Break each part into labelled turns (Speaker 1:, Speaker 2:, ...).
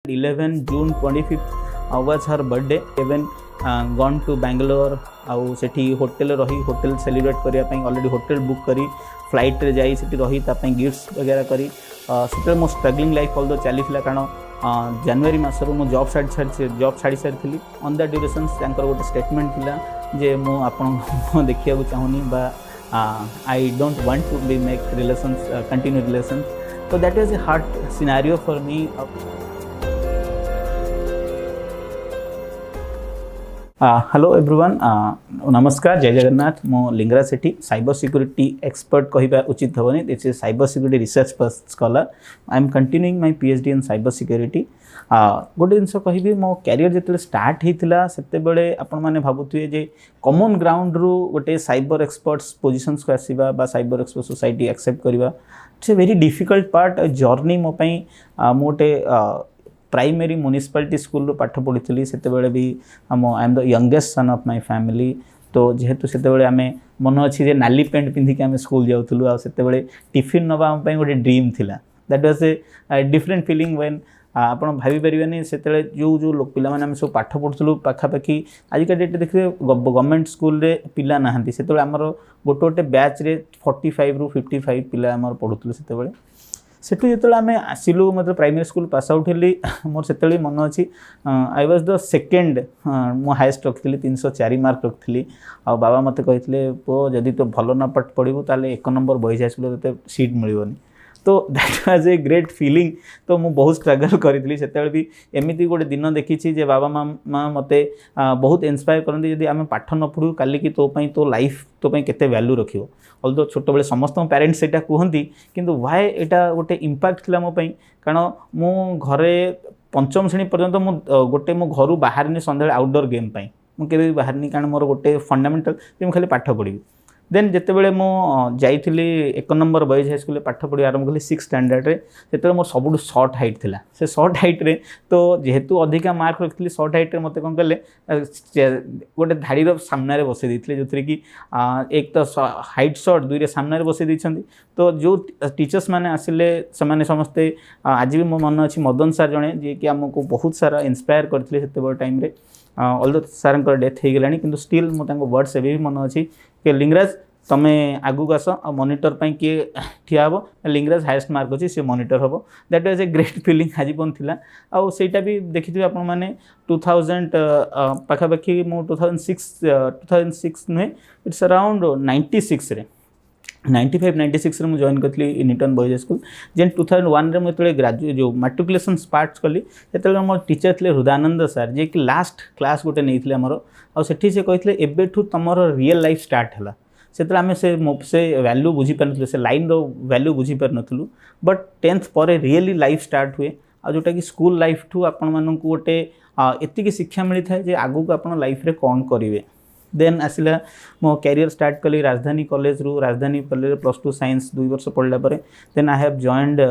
Speaker 1: 11 June 25th was her birthday. Even gone to Bangalore आउ सेठी hotel रही hotel celebrate करने ऑलरेडी होटल बुक करी फ्लाइट रे जाई सेठी रही तापाई गिफ्ट्स वगैरह करी से मो स्ट्रगलिंग लाइफ ऑल चली कारण जनवरी मसरू मो जॉब छाड़ी सारी ऑन द ड्यूरेशन गोटे स्टेटमेंट थिला जे मो आपन देखिया चाहूनी बा I don't want to be make relations continue relations so that was a hard scenario for me. Hello everyone नमस्कार जय जगन्नाथ मो Lingaraj Sethi cyber security expert कहवा उचित हेनी this is cyber security research scholar I am continuing my PhD in cyber security गोटे जिनस कहि मो कैरियर जिते स्टार्ट होता से आपण मैंने भावुए जे कॉमन ग्राउंड रु गोटे साइबर एक्सपर्ट्स पोजिशंस को आसवा बा साइबर एक्सपर्ट सोसाइटी एक्सेप्ट करवा it's a very difficult part journey मो गोटे प्राइमरी म्युनिसिपालिटी स्कूल पाठ पढ़ी से भी I am the youngest son of my family तो जेहेतु से आम मन अच्छी नाली पेंट पिंधिक आम स्कूल जाऊँ आते टिफिन नवा गोटे ड्रीम थिला that was a different feeling when आप भाई पारे से जो जो लोग पिला माने सब पाठ पढ़ुलु पाखापाखि आजिका डेट देखिए गवर्नमेंट स्कूल रे पिला नाहांती से आमर गोटे गोटे बैच रे 45 रु 55 पिला आमर पढ़ुलु सेठू जो आम आसिलु मतलब प्राइमरी स्कूल पास आउट हेली मोर से मन अच्छी आई वाज द सेकेंड मो हाएस्ट रखी 304 मार्क रखी आ बाबा मत कही पो जदि तो भल न पाठ पढ़ू ताले 1 नंबर बॉयज हाई स्कूल ते सीट मिलनी तो that was a great feeling तो मु बहुत स्ट्रगल करी से भी एमती गोटे दिन देखी जे बाबा माँ मते बहुत इंस्पायर करते जब आम पाठ न पढ़ू काली की तो लाइफ तो केते वैल्यू रखियो ऑल्दो छोट बेले समस्त पेरेंट्स सेटा कहती किंतु वाय एटा गोटे इम्पैक्ट थिला मो पई कारण मु घरे पंचम श्रेणी पर्यंत मु गोटे मो घर बाहर संध्या आउटडोर गेम पाई मु केबे बाहर कारण मोर गोटे फंडामेंटल जे खाली पाठ पढ़ी देन जितेबाला मु जाइली 1 नंबर बॉयज हाई स्कूल पाठ पढ़ी आरंभ कली 6th स्टैंडर्ड रे सेते मोर सबुठ शॉर्ट हाइट थिला से शॉर्ट हाइट रे तो जेहेतु अधिका मार्क रखी शॉर्ट हाइट रे मते कोन कले गोटे धाड़ी रो सामने रे बसै दिथिले जोथरे कि एक तो हाइट शॉर्ट दुई रे सामने रे बसै दिछंती तो जो टीचर्स माने आसिले से माने समस्ते आज भी मो मन अछि मदन सर जणे जे कि हमको बहुत सारा इंस्पायर करथिले सेते बड़ टाइम रे ऑल्दो सर डेथ हो गलानी किंतु स्टिल मो वर्ड्स एवं भी मन अच्छी कि लिंगराज तमे आगू आस आ मॉनिटर पाई किए ठिया हो लिंगराज हाईएस्ट मार्क अच्छी सी मॉनिटर हम that was a great feeling आजीवन थिला आउ सेटा भी देखिथिबे आपण माने 2000 पाखापाखि मो 2006 नुहे इट्स अराउंड 96 रे 95-96 रे जॉइन करी निटन बॉयज स्कूल जेन 2001 रे मुझे ग्रेजुएट जो मैट्रिकुलेशन पार्ट कली से मोर टीचर थे हृदयानंद सर जे कि लास्ट क्लास गोटे नहीं आमर आठी से कहते एबेठू तुम रियल लाइफ स्टार्ट है से आम से वैल्यू बुझी पार से लाइन रो वैल्यू बुझी पार नथलु बट 10th पर रियली लाइफ स्टार्ट हुए आ जोटा कि स्कूल लाइफ ठू आपण मानक गोटे एतिकी शिक्षा मिलता है जे आगू को आपण लाइफ रे कौन करेंगे देन आसला मो कैरियर स्टार्ट कली राजधानी कॉलेज रु राजधानी कॉलेज +2 साइंस 2 वर्ष पढ़ला परे then I have joined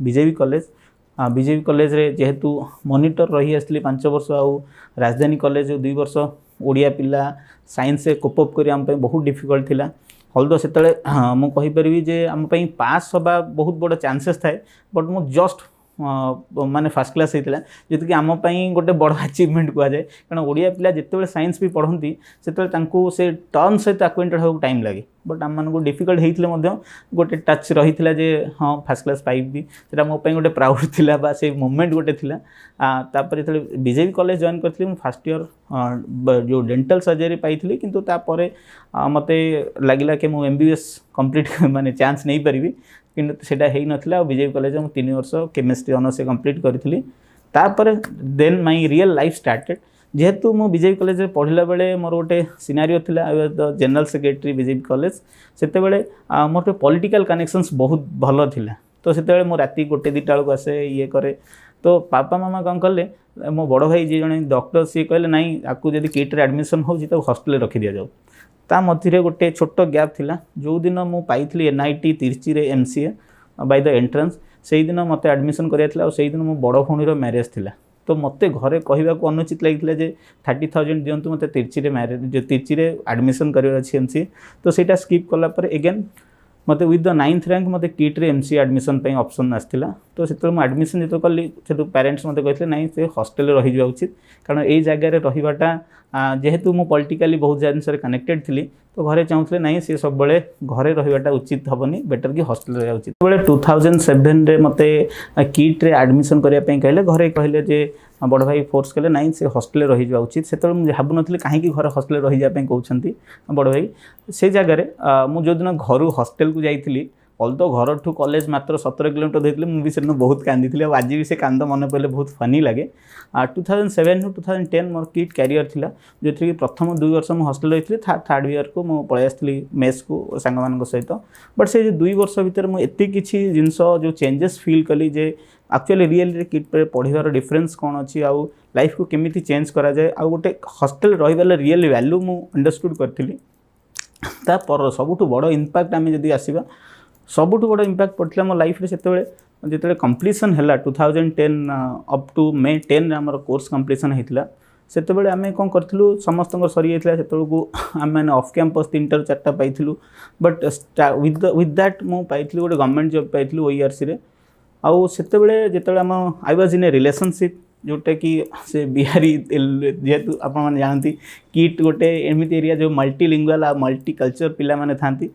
Speaker 1: BJP college BJP college रे जेहेतु मॉनिटर रही आसली 5 वर्ष आउ राजधानी कॉलेज 2 वर्ष ओडिया पिला साइंस से कोपअप करी हम बहुत डिफिकल्ट थिला ऑल्दो सेतले मु कहि परिबी जे हम पास होबा बहुत बड़ चांसेस थाए बट मु जस्ट माने फर्स्ट क्लास होता जी कि आम गोटे बड़ अचिवमेंट कहुए कारण ओडिया पिला जिते साइंस भी पढ़ती से टर्म सहित आक्वेंटेड होगा टाइम लगे बट आम मानक डिफिकल्ट होते गोटे टच रही है जे हाँ फर्स्ट क्लास पाइबी से मोपाई गोटे प्राउड थिला बा से मोमेंट गोटे थिला तापर जो बीजेपी कॉलेज जॉइन करी फर्स्ट ईयर जो डेंटल सर्जरी पाई किंतु तापर मते लगिला कि मु MBBS कंप्लीट माने चांस नहीं पारिबी किंतु सेटा हेई नथिला बीजेपी कॉलेज में 3 वर्ष केमिस्ट्री ऑनर्स से कंप्लीट करी तापर then my real life started जेहेतु मो बीजेपी कॉलेज में पढ़ला बेले मोर गोटे सिनारियो थिला आई was the general secretary BJP college सेते बेले मोर पॉलिटिकल कनेक्शंस बहुत भल थिला तो सेते बेले मो राती 1-2 बेलू आसे ये करे तो पापा मामा कौन कले मो बड़ भाई जी जने डॉक्टर सी कहले नाई आपको जदि किट रे एडमिशन हो तो हॉस्टल रखी दिया जाओ ता मध्य गोटे छोट गैप थिला जो दिन मु पाइथली NIT तिरची रे MCA बाय द एंट्रेंस से दिन मते एडमिशन करिया से दिन मो बड़ भौणीर मैरेज थिला तो मते घरे कहवा को अनुचित लगी जे 30,000 दिंतु मते तिरची रे मैरेज जो तिरची रे एडमिशन कर MCA तो सेटा स्किप कला पर एगेन मत विथ द 9th रैंक मत किट रे एमसीए एडमिशन पे ऑप्शन आसला। तो से एडमिशन जो कली से पेरेंट्स मत कहते ना से हॉस्टेल रही उचित, कारण ये जगार रहीबाटा जेहेतु मु पॉलिटिकली बहुत जिनस कनेक्टेड थी, तो घरे चाहूले ना सी सब बड़े घरे रहीबाटा उचित हेनी, बेटर कि हॉस्टेल रहा उचित। बेले 2007 रे मते किट रे एडमिशन करने कहले, घरे कहले जे बड़ भाई फोर्स कले ना से हॉस्टेल रही उचित। से मुझे भावु नी कहीं घर हॉस्टेल रही जाए कहते बड़ भाई। से जगह मुझे दिन घर हॉस्टेल को जाइली, ऑल तो घर ठू कॉलेज मात्र 17 किलोमीटर देते, मुझे से बहुत कांदी आज भी से कांद मन पड़े बहुत फनी लगे। 2007 टू 2010 मोर किट कैरियर थिला, जो थी प्रथम 2 वर्ष मुझे हॉस्टेल रही, थर्ड ईयर को मुझे पलि आसती मेस को सांग मान सहित। बट से 2 वर्ष भितर मुझे किसी जिनस जो चेंजेस फील कली जे एक्चुअली रियल किट पे पढ़ार डिफरेन्स कौन अच्छी, आउ लाइफ को केमी चेंज करा जाए, आउ गोटे हॉस्टेल रही रियल वैल्यू मु अंडरस्टूड करी। तापर सबुठ बड़ इम्पैक्ट आम जदि आसवा, सबुठ बड़ इम्पैक्ट पड़ता मो लाइफ से जो कंप्लीसन है 2010 अप टू मे 10 आम कोर्स कंप्लीसन होता। से आम कौन करूँ समस्त सरी जाता से आम मैंने ऑफ कैंपस 3 ରୁ 4टा पाइलु, बट विथ दैट मुझे पाई गोटे गवर्नमेंट जॉब पाई OERC रे। आउ से जो आम I was in A relationship जोटा कि से बिहारी, जेहेतु आप जानती किट गोटे एमती एरिया जो मल्टीलिंगुअल आ मल्टीकल्चर पिला माने थांती,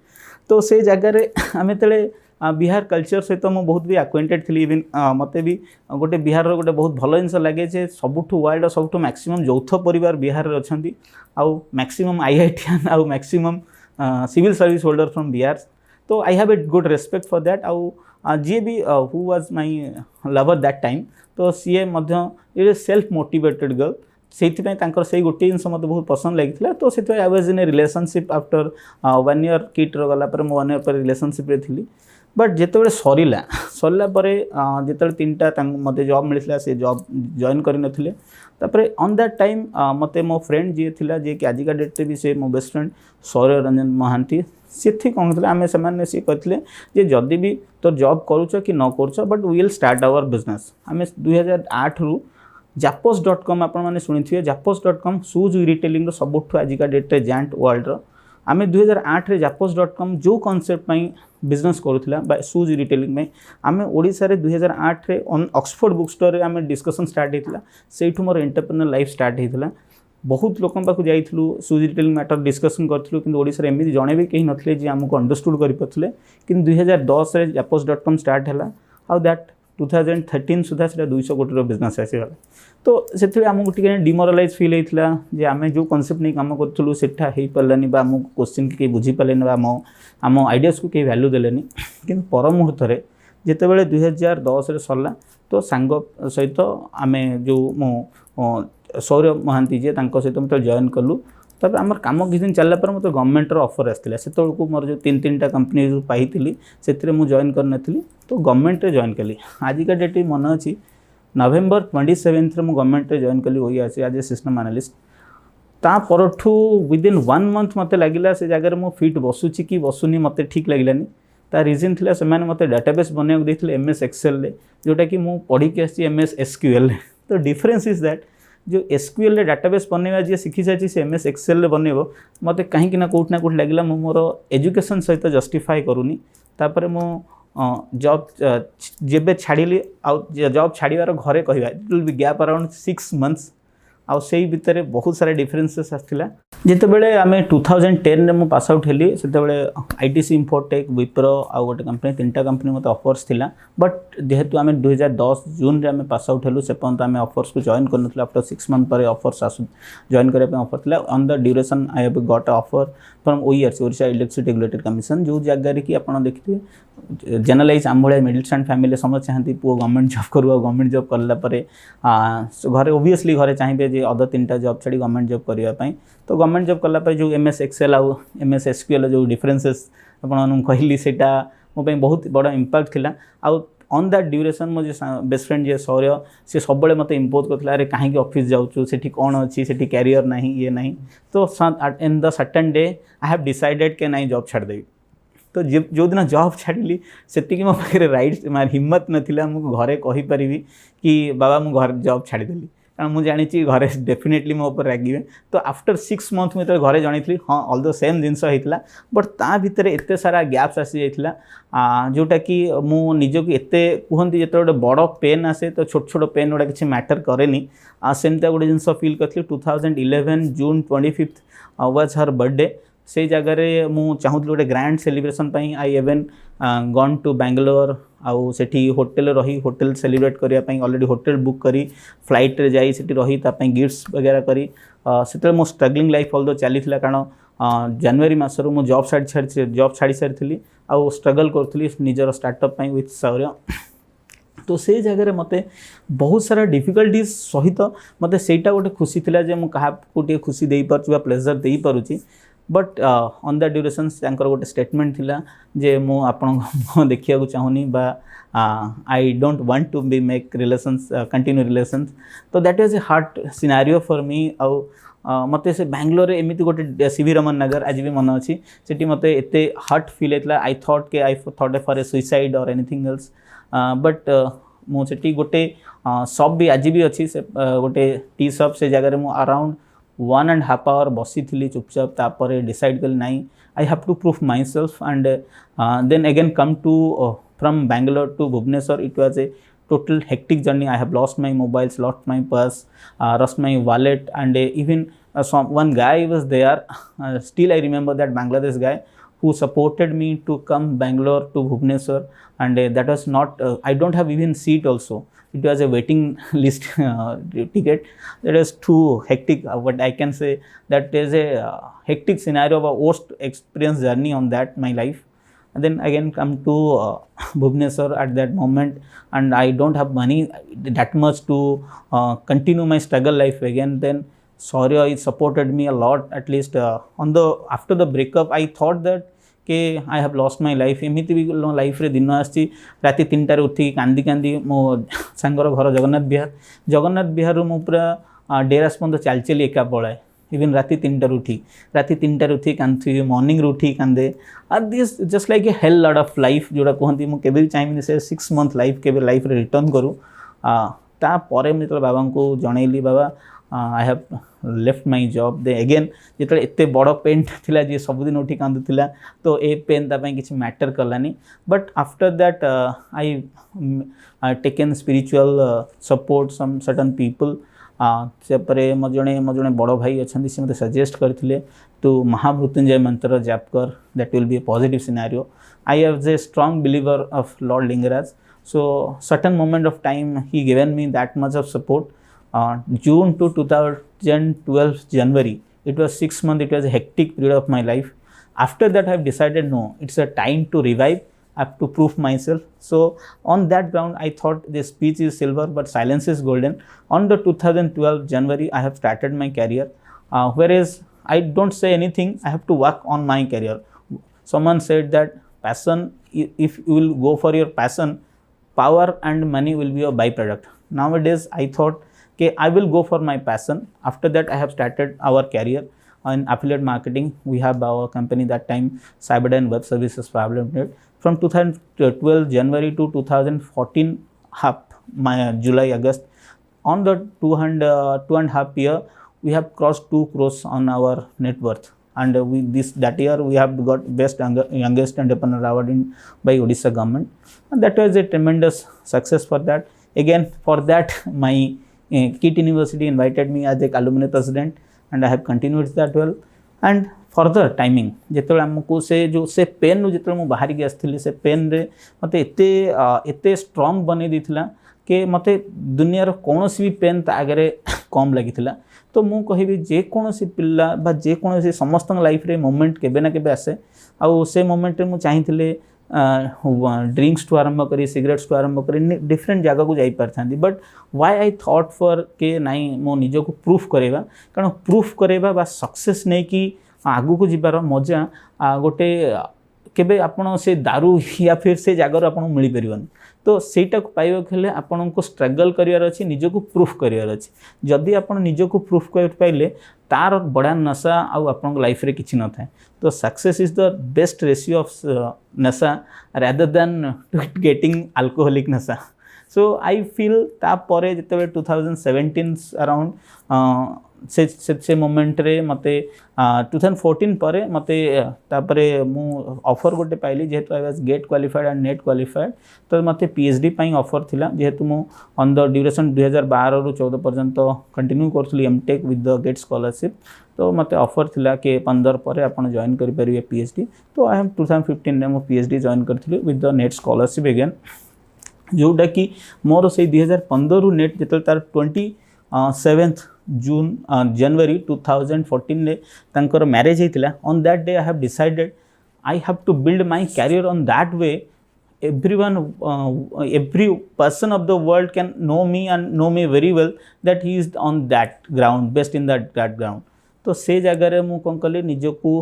Speaker 1: तो से जगार आम जो बिहार कल्चर सहित तो बहुत भी एक्वेंटेड थी। इवन मत भी गोटे बिहार गोटे बहुत भल जिन लगे जे सबुठ वर्ल्ड सबुठ मैक्सिमम यौथ परिवार बिहार अच्छा, आउ मैक्सिमम IITian आउ maximum civil service holder from Bihar. तो I have a good respect for that. आउ जी भी who was my lover that time, तो सी ये सेल्फ मोटिवेटेड गर्ल, से गोटे जिन मत बहुत पसंद लगी। तो से I was in A relationship after 1 year kit गला 1 ईयर पर रिलेशनशिप रे थी। बट जिते सरला जो 3टा मत जॉब मिलता से जॉब जॉइन करनथिले। तापर ऑन दैट टाइम मते मो फ्रेंड जी थिला जे कि आजिका डेट भी से मो बेस्ट फ्रेंड सौर्य रंजन महांती, से कौन थे आम से कहते जे जदि भी तो जॉब करुच कि न करुच, but we will start our business. आम 2008 रु Zappos.com आपने शुणी थे, Zappos.com शूज रिटेलिंग सबुठ आजिका डेट्रे जांट वर्ल्ड। आम 2008 रे Zappos.com जो कॉन्सेप्ट बिजनेस करूला शूज रिटेलिंग में, आम ओडिशा रे 2008 रे ऑक्सफोर्ड बुक स्टोर रे आम डिस्कशन स्टार्ट होता, से मोर एंटरप्रेन्योर लाइफ स्टार्ट होता। बहुत लोक पाक जाइलु शूज रिटेलिंग मैटर डिस्कसन करूँ, कि ओडिशा एमती जड़े भी कहीं नथिले जे आमको अंडरस्टूड करें। कि 2010 रे Zappos.com स्टार्ट है, आउ दैट 2013 सुधा से 200 कोटी बिजनेस आसीगला। तो से आमको टे डिमोरालाइज फील होता जे आम जो कॉन्सेप्ट नहीं काम करूँ सेटा हो पारानी, आम क्वेश्चन की बुझी पारे, आम आइडियाज को कहीं वैल्यू देलेनी। कि पर मुहूर्त जिते 2010 रे सरला, तो सांग सहित आम जो मो सौर्य महांती जी सहित मतलब जॉइन कलु। तापर आमर कम किसी दिन चलला पर मतलब गवर्नमेंटर ऑफर आसला, से मोर जो 3-3टा कंपनी जो पाई से मुझे जॉइन करनी, तो गवर्नमेंट रे जॉइन कली। आजिका डेट मन अच्छी नवेम्बर 27 मुझे गवर्नमेंट रे जॉइन कली OERC as a system analyst. तापरठू विदिन 1 मंथ मत लगिला से जगह मो फिट बसुची कि बसुनी मत ठीक लगलानी। ता रीजन थिला से माने मते डाटाबेस बनेक देथिले MS एक्सेल रे, जोटा कि मु पढ़ी के आसी MS SQL रे। तो डिफरेंस इज दैट जो SQL रे डाटाबेस बनेवा जे शिखि जाछि से MS एक्सेल रे बनेबो, मते कहीं कि ना कोठ लगिला मु मोर एजुकेशन सहित जस्टिफाई करूनी। तापर मु जॉब जेबे छाड़िली, आउ जॉब छाड़िवार घरे कहवा it will be gap around 6 months. आउ से भितर बहुत सारा डिफरेन्सेस आसला। जिते बड़े आम 2010 में मुझे पास आउट हेली, से ITC इन्फोटेक विप्रो आ गोटे कंपनी 3टा कंपनी मत ऑफर्स थिला। बट जेहेतु आम 2010 जून रे आम पास आउट हेलु, से पर्यंत आम ऑफर्स को जॉइन कर आफ्टर 6 मंथ पर ऑफर्स आसु जॉइन करने ऑफर थिला। On the duration I have got offer from OERC Odisha electricity regulatory commission, जो जगह कि आप देखिए जनरलाइज आम भाई मिडिल स्टैंड फैमिली समस्त चाहती पुओ गवर्नमेंट जॉब करू, गवर्नमेंट जॉब कलापर घरे ओबियसली घरे चाहिए जे अदर 3टा जॉब छाड़ी गवर्नमेंट जॉब करने। तो गवर्नमेंट जॉब कलापर जो MS एक्सेल आउ MS SQL जो डिफरेंसेस आपन कहली सेटा मो बहुत बड़ा इम्पैक्ट थिला। आउ ऑन दैट ड्यूरेशन मो बेस्ट फ्रेंड जे सौर्य से सब मत इम्पोज करता, अरे कहीं ऑफिस जाऊँ से कौन अच्छी से कैरियर ना ये ना। तो in the certain day I have decided के नहीं जॉब छाड़देवी। तो जो दिन जॉब छाड़ी से मो पाखे रईट हिम्मत नाला मुझे घरे कहीपरि कि बाबा मु घर जॉब छाड़देली। कारण मुझे जानी घरे डेफिनेटली मो ऊपर रागिबे। तो आफ्टर 6 मंथ मुझे घरे जनी हाँ ऑल द सेम जिनस होता बट ता भितर एत सारा गैप्स आसी जाता जोटा कि मु निजक एत कहते जो गोटे बड़ पेन आसे तो छोट छोट पेन गुड़ा किसी मैटर कैनि सेमती गोटे जिन फिल करी 2011 जून 25 वाज हर बर्थडे से जगार मु चाहूली गोटे grand celebration I even gone to Bangalore आउ सेठी होटल रही होटल सेलिब्रेट करने ऑलरेडी होटल बुक करी फ्लाइट रे जाई सेठी रही तापाई गिफ्ट्स वगैरह करी से मो स्ट्रगलिंग लाइफ ऑल दो चली कारण जनवरी मसरू मु जॉब छाड़ी सारी आउ स्ट्रगल करी निजर स्टार्टअप विथ शौर्य। तो से जगह मते बहुत सारा डिफिकल्टीज सहित मते सेटा गोटे खुशी थिला जे मु कहा को खुशी दे पारछु प्लेजर दे पारुछि बट ऑन द ड्यूरेशन गोटे स्टेटमेंट थिला जे मु आपन देखिया को चाहूनी बा I don't want to be make relations continue relations. तो that was a hard scenario for me आउ मते से बेंगलोर एमती गोटे सीवी रमन नगर आज भी मन अच्छी सेठी मते एते हर्ट फील होता आई थॉट फॉर ए सुइसाइड और एनीथिंग एल्स बट मुझे गोटे शॉप भी आज भी अच्छी से गोटे टी शॉप से जगह मु अराउंड 1.5 आवर बसी थी चुपचाप तापर डिसाइड कल नाई I have to proof myself and then again come to from Bangalore to Bhubaneswar it was a total hectic journey. I have lost my mobiles, lost my purse, lost my wallet, and even one guy was there. Still, I remember that Bangladesh guy who supported me to come Bangalore to Bhubaneswar, and that was not. I don't have even seat also. It was a waiting list ticket. That was too hectic. But I can say that is a hectic scenario of a worst experience journey on that my life. And then again come to Bhubaneswar at that moment, and I don't have money that much to continue my struggle life again. Then Shaurya supported me a lot. At least after the breakup, I thought that कि I have lost my life. एमती भी life रे दिन आसी राति 3टार उठी कांदी कांदी मो सांगर घर जगन्नाथ विहार मु पूरा डेरास पर्यंत चल चली एका पलाए इवन राति 3टार उठी कांदी मॉर्निंग उठी कांदे आर this just like a hell lot of life जोड़ा कहती मुझे भी चाहिए से 6 मंथ लाइफ के लाइफ रे रिटर्न करूँ तापर मुझे बाबा को जनइली बाबा I have left my job दे अगेन जो एत बड़ पेन थिला जी सबुदिन उठी कांदुला तो ए पेन तापाई किसी मैटर कलानी but after that I taken spiritual support some certain people से मो जड़े बड़ भाई अच्छा से मतलब सजेस्ट करते टू महामृत्युंजय मंत्र जाप कर that will be a positive scenario. I am a strong believer of lord Lingaraj so certain moment of time he given me that much of support June to 2012 January it was 6 months it was a hectic period of my life. After that I have decided no it's a time to revive. I have to prove myself. So on that ground I thought this speech is silver but silence is golden. On the 2012 January I have started my career whereas I don't say anything I have to work on my career. Someone said that passion if you will go for your passion power and money will be a byproduct. Nowadays I thought okay, I will go for my passion. After that, I have started our career in affiliate marketing. We have our company that time, Cyberdyne Web Services Private Limited. From 2012 January to 2014, July, August, on the 2.5 year, we have crossed 2 crores on our net worth. And that year we have got best youngest entrepreneur award by Odisha government. And that was a tremendous success for that. Again, for that, my KIT University invited me as a alumni president and I have continued that well. And further timing जिते आमको से pen जो मुझे बाहर की आसती से pen रे मत एत स्ट्रॉन्ग बन देता कि मत दुनियार कौन भी पेन आगे कम लगी तो मु कहि जेकोसी पिला जेकोसी समस्त लाइफ रे मोमेंट केबे ना केबे आसे आउ से मोमेंट रे मु चाहिए ड्रिंक्स टू आरंभ करी सिगरेट्स टू आरंभ करी डिफरेंट जगह को जाई पार थांदी but why I thought for के नाई मो निज को प्रूफ करेगा कारण प्रूफ करेगा बा सक्सेस नहीं कि आगु को जीवार मजा गोटे केबे आपण से दारू या फिर से जगार आपन मिल परिबन तो सेटा को पाइबा खेले आपन को स्ट्रगल करिवार अछि निज को प्रूफ करिवार अछि जदि आपन निज को प्रूफ कर पाइले तार बड़ा नशा आउ आपन लाइफ रे किछि न थाए तो success is the best ratio of नशा रादर देन गेटिंग अल्कोहलिक नशा सो आई फील तापर जिते 2017 अराउंड से मोमेंट रे मते 2014 पर मते तापरे मु ऑफर गोटे पाइली जेहेतु I was GATE qualified and NET qualified तो मते पीएचडी पाई ऑफर थिला जेहेतु मु ऑन द ड्यूरेशन 2012 रु 14 पर्यंत कंटिन्यू करथली M Tech with the GATE scholarship तो मते ऑफर थिला के 15 पर आपण जॉइन करि परिबे पीएचडी तो आई एम 2015 रे मु पीएचडी जॉइन करथली with the NET scholarship again जोटा कि मोर से 2015 रु नेट जेतल तार 27th जून जनवरी 2014 ने तांकर मैरिज होता on that day I have decided I have to build my career on that way everyone every person of the world can know me and know me very well that he is on that ground best in that ground तो से जगह रे मु कोन कले निजको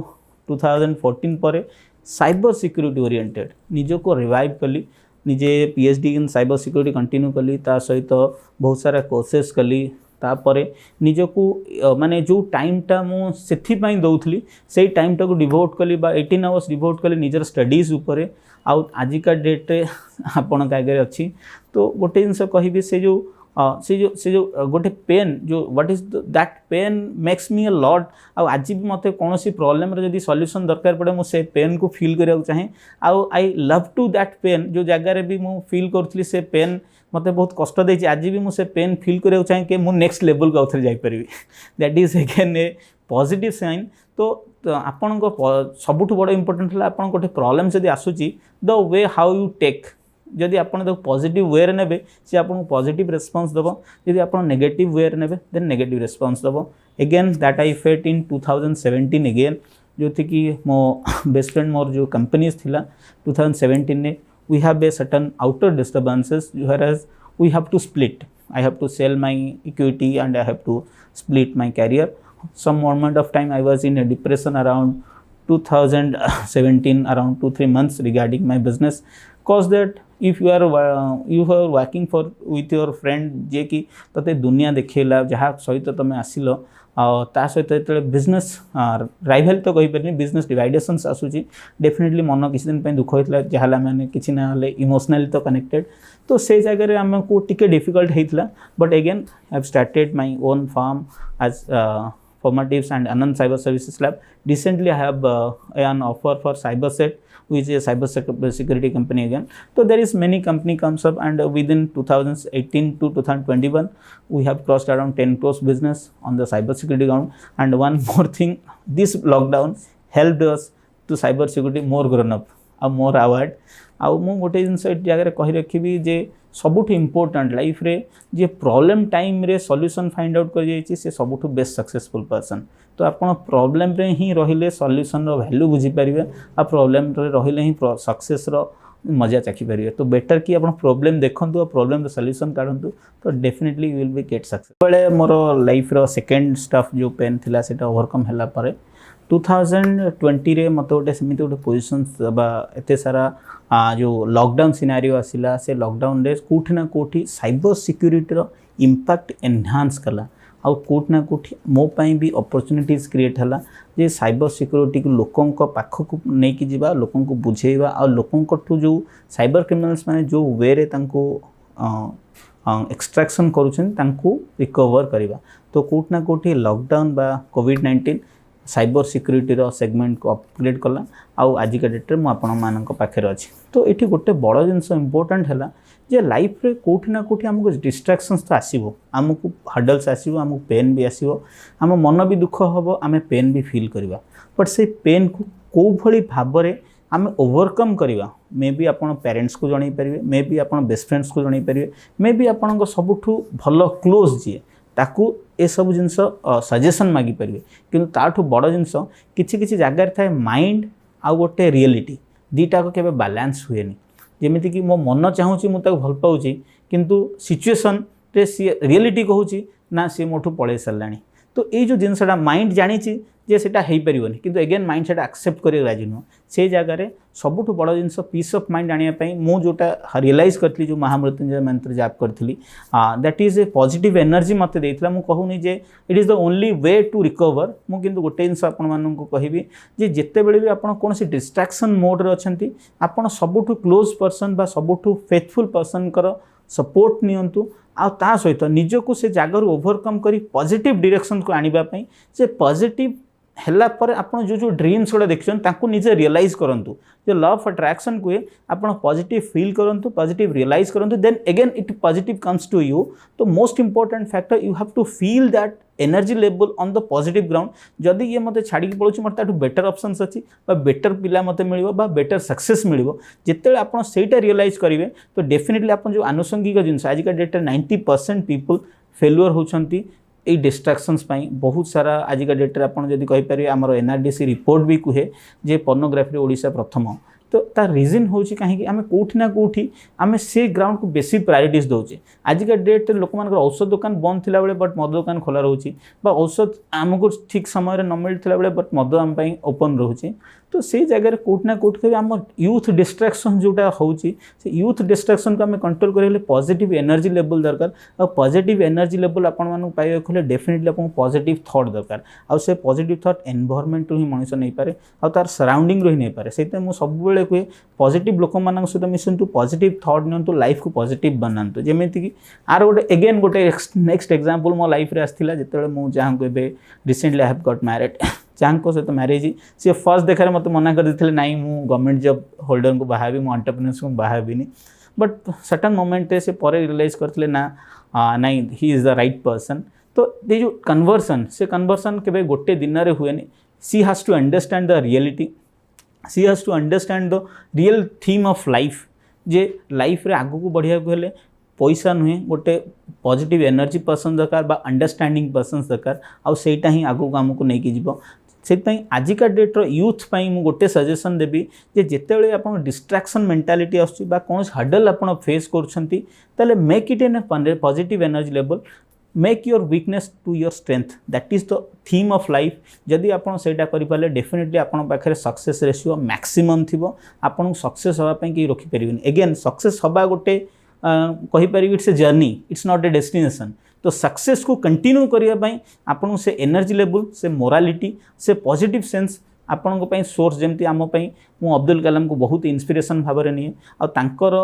Speaker 1: 2014 पर cyber security oriented निजको revive कली निजे PhD in cyber security continue कली ता सहित बहुत सारा कोर्सेस कली तापर निजको माने जो टाइमटा मु सेथि पई दउथली सेही टाइमटा को डिवोट कली बा 18 आवर्स डिवोट कली निजर स्टडीज ऊपर आउ आजिका डेट रे आपण कागरे अछि तो गोटे जिनस कहिबे से जो गोटे पेन जो what is that pain makes me a lot आज भी मते कोनोसी प्रॉब्लम रे जदी सॉल्यूशन दरकार पड़े मु से पेन को फील करिया चाहे आउ I love to that pain जो जगह रे भी मु फील करथली से पेन मते बहुत कष्ट देछि आज भी मु से पेन फील करिया चाहे कि मु नेक्स्ट लेवल को आउथरे जाई परिबी that is again a positive sign तो आपण को सबुठु बड़ इंपोर्टेंट है आपण गोटे प्रॉब्लम जदी आसुची the way how you take जदि आपण तो पॉजिटिव वे रे नेबे से आपण पॉजिटिव रिस्पांस दबो जदि आपण नेगेटिव वे रे नेबे देन नेगेटिव रिस्पांस दबो again that I fate in 2017 again जो थी कि मो बेस्ट फ्रेंड मोर जो कंपनीज थिला 2017 ने we have a certain outer disturbances whereas we have to split I have to sell my equity and I have to split my career some moment of time I was in a depression around 2017 around 2-3 months regarding my business cause that if you are working for with your friend जे कि तते दुनिया देखेला जहाँ सहित तमे आसिलो ता सहित जो बिजनेस राइवल तो कही पारे बिजनेस डिवाइडेशंस आसूची डेफिनेटली मन किसी दिन पे दुख होता जहाँ मैंने किसी ना इमोशनली तो कनेक्टेड तो से जगह आमको टिके डिफिकल्ट होता but again I have started my own farm as Formatives and Anand Cyber Services Lab. Recently, I have an offer for CyberSet, which is a cyber security company again. So there is many company comes up, and within 2018 to 2021, we have crossed around 10 crores business on the cyber security ground. And one more thing, this lockdown helped us to cyber security more grown up, more award. आउ मु गोटे जिनस जगह कही रखी जे सबुठ important life रे जे problem time रे solution find out कर जाइए से सबुठ बेस्ट सक्सेसफुल पर्सन तो आप प्रॉब्लम रे ही रहिले सॉल्यूशन रो वैल्यू बुझी पारिबे आ प्रॉब्लम रे रहिले ही सक्सेस रो मजा चाखी पारिबे तो बेटर कि आप प्रॉब्लम देखंतु और प्रॉब्लम रो सॉल्यूशन काढंतु तो definitely you will be get success बळे मोर लाइफ रो सेकंड स्टफ जो पेन थिला सेटा ओवरकम हला पारे 2020 रे मत गोटे सेमिति गोटे पोजिशंस बा एते सारा जो लॉकडाउन सिनारियो आसिला से लॉकडाउन रे कोठी ना कोठी साइबर सिक्योरिटी रो इंपैक्ट एनहांस कला आउ कोठी ना कोठी मो पई भी अपॉर्चुनिटीज क्रिएट हला जे साइबर सिक्योरिटी को लोकों को पाख को नै कि जीवा लोकों को बुझेइबा आ लोकों को ठू जो साइबर क्रिमिनल्स माने जो वे रे तांको एक्सट्रैक्शन करूछन तांको रिकवर करिबा तो कोठी ना कोठी लॉकडाउन बा कोविड-19 साइबर सिक्योरिटी रो सेगमेंट को अपग्रेड कला आउ आज का डेट रे मु आपण मानक पाखरे अछि तो एठी गोटे बड़ जिंस इंपोर्टेंट हला जे लाइफ रे कोठी ना कोठी हमको डिस्ट्रैक्शंस तो आसीबो हमको हर्डल्स आसीबो हमको पेन भी आसीबो हम मन भी दुख हबो हमें पेन भी फील करबा बट से पेन को भली भाबरे आम ओवरकम करवा मे भी आपण पेरेंट्स को जणै परिबे मे भी आपण बेस्ट फ्रेंड्स को जणै परिबे मे भी आपण सबुठु भलो क्लोज जी ताकू ए सब जिनस सजेशन मागी परिबे किंतु ताठू बड़ जिनस किछि किछि जगह थाए माइंड आ गोटे रियलिटी दीटा को केबे बैलेंस हुएनी जेमिति कि मो मन चाहूची मु ताको भल पाउची किंतु सिचुएशन रे सी रियलिटी कहूची ना सी मोठू पळे सरलाणी तो ये जो जिनसटा माइंड जानी जे सेटा हेई परिबोनी किंतु अगेन माइंड सेटा एक्सेप्ट करे राजी नु से जगह रे सबुठु बड़ जिनस पीस ऑफ माइंड आनिया पई मु जोटा रियलाइज करथली जो महामृत्युंजय मंत्र जाप करथली that is a positive energy मते देथला मु कहूनी जे it is the only way to recover मु किंतु गोटे जिनस आपण मानन को कहिबी जे जत्ते बेले भी आपण कोनसी डिस्ट्रैक्शन मोड रे अछंती आपण सबुठु क्लोज पर्सन बा सबुठु फेथफुल पर्सन कर सपोर्ट नियंतु आ ता सहित निजको से जगार ओवरकम करी पॉजिटिव डायरेक्शन को आनिबा पई से पॉजिटिव हैला पर आपण जो ड्रीम्स गुड़ा देखछन ताकू निजे रियलाइज करंतु जो लॉ ऑफ अट्रैक्शन को आपण पॉजिटिव फील करंतु पॉजिटिव रियलाइज करंतु then again it positive comes to you तो most important factor you have to feel that energy level on the positive ground जदि ये मते छाड़ी के पळुची मते बेटर ऑप्शंस अछि बा बेटर पिला मते मिलिबो बा बेटर सक्सेस मिलिबो जेतेले आपण सेटा रियलाइज करिवे तो डेफिनेटली आपण जो आनुषंगिक जिंस आज का डेट 90% पीपल फेल्युअर होछंती ए डिस्ट्रैक्शंस पाई बहुत सारा आज का डेट रे आपण जदि कहि परिवे हमर एनआरडीसी रिपोर्ट भी कुहे जे पोर्नोग्राफी ओडिशा प्रथम तो तार रीजन होची काहे कि आमे कोठी ना कोठी आमे से ग्राउंड को बेसी प्रायोरिटीज दोचे आज का डेट लोक मान औषध दुकान बंद थिला बेले बट मद दुकान खोला रहउची बा औषध आमको ठीक समय रे न मिलथिला बेले बट मद आम पई ओपन रहउची तो से जगह रे कोठ ना कोठ के आम यूथ डिस्ट्रैक्शन जोटा होची से यूथ डिस्ट्रैक्शन को आमे कंट्रोल करेले पॉजिटिव एनर्जी लेवल दरकार और पॉजिटिव एनर्जी लेवल आपण मानु पाइबा खोले डेफिनेटली आपण पॉजिटिव थॉट दरकार और से पॉजिटिव थॉट एनवायरनमेंट ही मनुष्य नहीं पारे और तार सराउंडिंग रो ही नहीं पारे सेते मु सब बेले कोई पॉजिटिव लोक मानक सहित मिसंतु पॉजिटिव थॉट नियंतु लाइफ को पॉजिटिव बनांतु जेमेति कि आर गोटे अगेन गोटे नेक्स्ट एग्जांपल मो लाइफ रे आस्थिला जेतेले मु जहां को बे recently I have got married जहां को सहित मैरिज सी फर्स्ट देखारे मते मना कर देथिले नाही मु गवर्नमेंट जॉब होल्डर को बाहाबी मु एंटरप्रेन्योर्स को बाहाबिनी बट सर्टेन मोमेंट रे से परे रियलाइज करथिले ना नाही he is the right person तो दे जो कन्वर्सन केबे गोटे दिन रे हुएनी she has to understand the reality she has to understand the real theme of life जे लाइफ रे आगु को बढ़िया को हेले पैसा नुहे गोटे पॉजिटिव एनर्जी पर्सन दरकार बा अंडरस्टैंडिंग पर्सन दरकार आउ सेटा ही आगु को हमको नहीं जीवो से आजिका डेट्र यूथ पाई मु गोटे सजेसन देवी जे जेतेबेले आपण डिस्ट्रैक्शन मेंटालिटी आसुची बा कोन हडल आपण फेस करछंती ताले make it in a positive energy level make your weakness to your strength that is the theme of life जदि आपण सेटा करि पाले डेफिनेटली आपण पाखरे सक्सेस रेशियो मैक्सिमम थिबो आपण सक्सेस होबा पई कि रखि परिबिन अगेन सक्सेस होबा गोटे कहि परिबि it's a journey it's not a destination तो सक्सेस को कंटिन्यू करिया पई आपण से एनर्जी लेवल से मोरालिटी से पॉजिटिव सेंस आपण को पई सोर्स जेमती आम पई मु अब्दुल कलाम को बहुत इंस्पिरेशन भाव में निए आ तांकर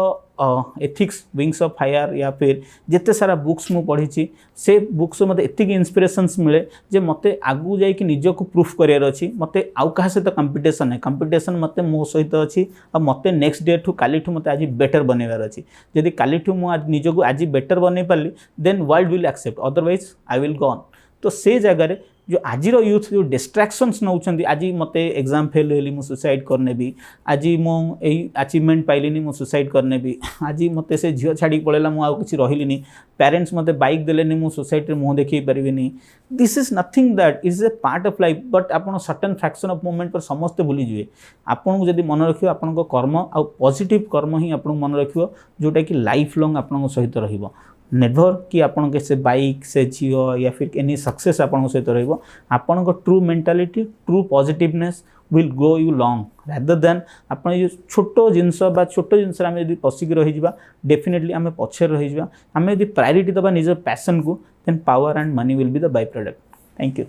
Speaker 1: एथिक्स विंग्स ऑफ फायर या फिर जिते सारा बुक्स मु पढ़ी से बुक्स मते एतिक इंस्पिरेशंस मिले जे मते आगु जाई कि निज को प्रूफ करियर अछि मते आउ कहा सहित कंपटीशन है कंपटीशन मते मो सहित अछि आ मते नेक्स्ट डे ठू काली ठू मते आज बेटर बनेवार अछि जदि काली ठू मु आज निज को आज बेटर बनै पाली then world will accept otherwise I will gone तो से जगह रे जो आज यूथ जो डिस्ट्रैक्शंस नौचंदी आज मते एग्जाम फेल होली मु सुसाइड करने भी आज मो एई अचीवमेंट पाइलिनी मु सुसाइड करने भी आज मते से झियो छाड़ी पळेला मु आ किछि रहिलिनी पेरेंट्स मते बाइक देलेनी मु सुसाइड रे मुह देखि परिबिनी this is nothing that is a part of life but आपण सर्टेन फ्रैक्शन ऑफ मोमेंट पर समस्त भूली जिवे आपण जदी मन रखियो आपण को कर्म आ पॉजिटिव कर्म ही आपण मन रखियो जोटा कि लाइफ लॉन्ग आपण सहित रहिबो नेवर कि आपण के से बाइक से जियो या फिर एनी सक्सेस आपण सहित रहिबो आपण को true mentality true positiveness will go you long rather than आपण ये छोटो जिंस बा छोटो जिंस आमे यदि पसिक रहि जिबा डेफिनेटली आमे पछे रहि जिबा आमे यदि प्रायोरिटी दबा निज पैशन को then power and money will be the byproduct thank you.